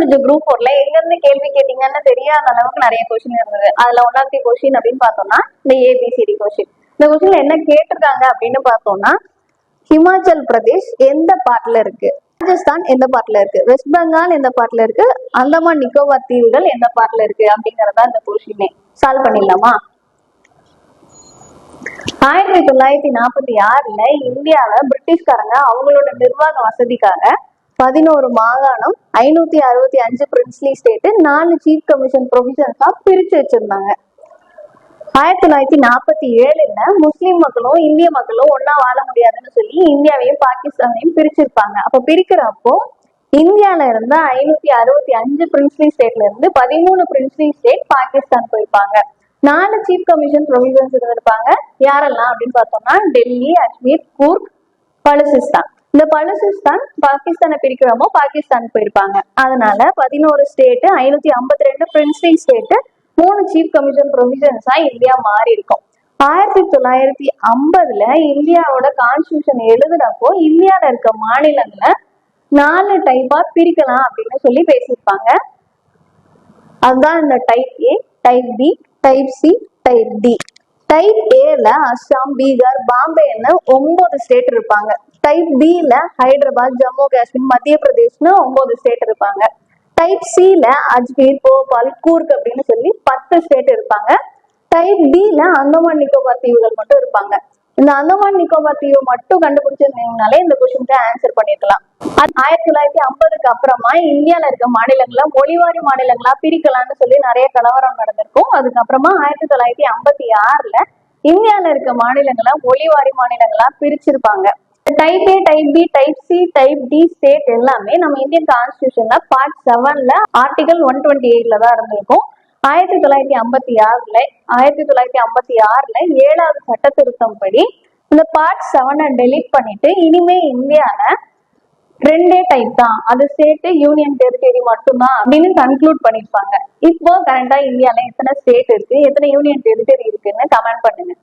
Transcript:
கொஞ்சம் குரூப் 4ல எங்க இருந்து கேள்வி கேட்டீங்கன்னு தெரியாத அளவுக்கு நிறைய கொஸ்டின் இருந்தது. அதுல ஒன் ஆஃப் தி கொஸ்டின் அப்படின்னு பார்த்தோம்னா இந்த ஏபிசிடி கொஸ்டின். இந்த கொஸ்டின்ல என்ன கேட்டிருக்காங்க அப்படின்னு பார்த்தோம்னா, ஹிமாச்சல் பிரதேஷ் எந்த பார்ட்ல இருக்கு, ராஜஸ்தான் எந்த பார்ட்ல இருக்கு, வெஸ்ட் பெங்கால் எந்த பார்ட்ல இருக்கு, அந்தமான் நிக்கோபார் தீவுகள் எந்த பார்ட்ல இருக்கு அப்படிங்கறதா இந்த கொஸ்டினே. சால்வ் பண்ணிடலாமா? 1946ல இந்தியால பிரிட்டிஷ்காரங்க அவங்களோட நிர்வாக வசதிக்காக 11 மாகாணம், 565 பிரின்ஸ்லி ஸ்டேட், 4 சீஃப் கமிஷன் ப்ரொவிஷன்ஸா பிரிச்சு வச்சிருந்தாங்க. 1947ல முஸ்லிம் மக்களும் இந்திய மக்களும் ஒன்னா வாழ முடியாதுன்னு சொல்லி இந்தியாவையும் பாகிஸ்தானையும் பிரிச்சிருப்பாங்க. அப்ப பிரிக்கிறப்போ இந்தியால இருந்த 565 பிரின்ஸ்லி ஸ்டேட்ல இருந்து 13 பிரின்ஸ்லி ஸ்டேட் பாகிஸ்தான் போயிருப்பாங்க. 4 சீஃப் கமிஷன் ப்ரொவிஷன்ஸ் இருந்திருப்பாங்க. யாரெல்லாம் அப்படின்னு பார்த்தோம்னா டெல்லி, அஜ்மீர், கூர்க், பலுசிஸ்தான். இந்த பலுசிஸ்தான் பாகிஸ்தானை பிரிக்கிறப்போ பாகிஸ்தான் போயிருப்பாங்க. அதனால 11 state, 552 princely state, 3 chief commission ப்ரொவிஷன்ஸா இந்தியா மாறி இருக்கும். 1950ல இந்தியாவோட கான்ஸ்டியூஷன் எழுதுறப்போ இந்தியால இருக்க மாநிலங்களை 4 டைப்பா பிரிக்கலாம் அப்படின்னு சொல்லி பேசியிருப்பாங்க. அதுதான் இந்த type A, type B, type C, type D. Type ஏல அஸ்ஸாம், பீகார், பாம்பேன்னு 9 ஸ்டேட் இருப்பாங்க. டைப் பில ஹைதராபாத், ஜம்மு காஷ்மீர், மத்திய பிரதேஷ்னு 9 ஸ்டேட் இருப்பாங்க. டைப் சில அஜ்மீர், போபால், கூர்க் அப்படின்னு சொல்லி 10 ஸ்டேட் இருப்பாங்க. டைப் டில அந்தமான் நிக்கோபார் தீவுகள் மட்டும் இருப்பாங்க. இந்த அந்தமான் நிக்கோபார் தீவு மட்டும் கண்டுபிடிச்சிருந்தீங்கனாலே இந்த கொஸ்டினுக்கு ஆன்சர் பண்ணிருக்கலாம். 1950க்கு அப்புறமா இந்தியால இருக்க மாநிலங்களா மொழிவாரி மாநிலங்களா பிரிக்கலாம்னு சொல்லி நிறைய கலவரம் நடந்திருக்கும். அதுக்கப்புறமா 1956ல இந்தியால இருக்க மாநிலங்களா மொழிவாரி மாநிலங்களா பிரிச்சிருப்பாங்க. Type A, type B, type C, type D state எல்லாமே நம்ம இந்தியன் கான்ஸ்டியூஷன்ல பார்ட் 7ல ஆர்டிகல் 128ல தான் இருந்திருக்கும். 1956ல 7வது சட்ட திருத்தம் படி இந்த பார்ட் 7 டெலீட் பண்ணிட்டு இனிமே இந்தியால 2 டைப் தான், அது ஸ்டேட், யூனியன் டெரிட்டரி மட்டும்தான் அப்படின்னு கன்க்ளூட் பண்ணிருப்பாங்க. இப்போ கரண்டா இந்தியால எத்தனை ஸ்டேட் இருக்கு, எத்தனை யூனியன் டெரிட்டரி இருக்குன்னு கமெண்ட் பண்ணுங்க.